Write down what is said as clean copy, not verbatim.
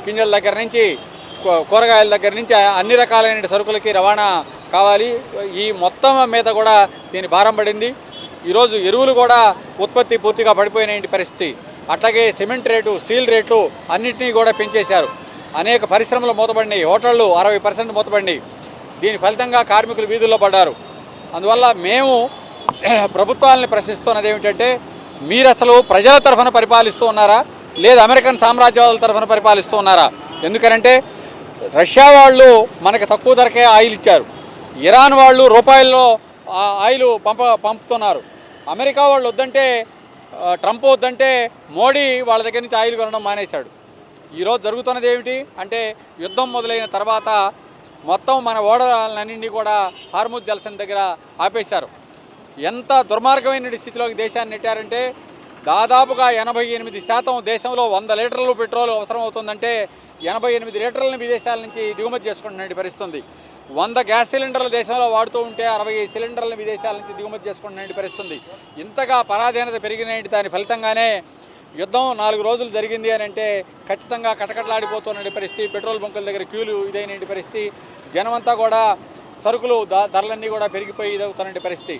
గింజల దగ్గర నుంచి కూరగాయల దగ్గర నుంచి అన్ని రకాలైన సరుకులకి రవాణా కావాలి. ఈ మొత్తం మీద కూడా దీని భారం పడింది. ఈరోజు ఎరువులు కూడా ఉత్పత్తి పూర్తిగా పడిపోయిన పరిస్థితి. అట్లాగే సిమెంట్ రేటు, స్టీల్ రేట్లు అన్నింటినీ కూడా పెంచేశారు. అనేక పరిశ్రమలు మూతపడినాయి, హోటళ్ళు 60% మూతపడినాయి. దీని ఫలితంగా కార్మికులు వీధుల్లో పడ్డారు. అందువల్ల మేము ప్రభుత్వాలని ప్రశ్నిస్తున్నది ఏమిటంటే, మీరు అసలు ప్రజల తరఫున పరిపాలిస్తూ ఉన్నారా, లేదా అమెరికన్ సామ్రాజ్యాల తరఫున పరిపాలిస్తూ ఉన్నారా? ఎందుకనంటే రష్యా వాళ్ళు మనకి తక్కువ ధరకే ఆయిల్ ఇచ్చారు. ఇరాన్ వాళ్ళు రూపాయల్లో ఆయిల్ పంపుతున్నారు. అమెరికా వాళ్ళు వద్దంటే, ట్రంప్ వద్దంటే మోడీ వాళ్ళ దగ్గర నుంచి ఆయిల్ కొనడం మానేశాడు. ఈరోజు జరుగుతున్నది ఏమిటి అంటే, యుద్ధం మొదలైన తర్వాత మొత్తం మన ఓడలన్నింటినీ కూడా హార్ముజ్ జలసంధి దగ్గర ఆపేశారు. ఎంత దుర్మార్గమైన స్థితిలోకి దేశాన్ని నెట్టారంటే, దాదాపుగా 88% దేశంలో 100 లీటర్లు పెట్రోల్ అవసరం అవుతుందంటే 88 లీటర్లను విదేశాల నుంచి దిగుమతి చేసుకుంటున్న పరిస్థితుంది. 100 గ్యాస్ సిలిండర్లు దేశంలో వాడుతూ ఉంటే 60 సిలిండర్లను విదేశాల నుంచి దిగుమతి చేసుకుంటున్న పరిస్థితుంది. ఇంతగా పరాధీనత పెరిగిన దాని ఫలితంగానే యుద్ధం 4 రోజులు జరిగింది అని అంటే ఖచ్చితంగా కటకటలాడిపోతున్న పరిస్థితి. పెట్రోల్ బంకుల దగ్గర క్యూలు ఇదైన పరిస్థితి. జనమంతా కూడా సరుకులు ధరలన్నీ కూడా పెరిగిపోయి ఇదవుతున్న పరిస్థితి.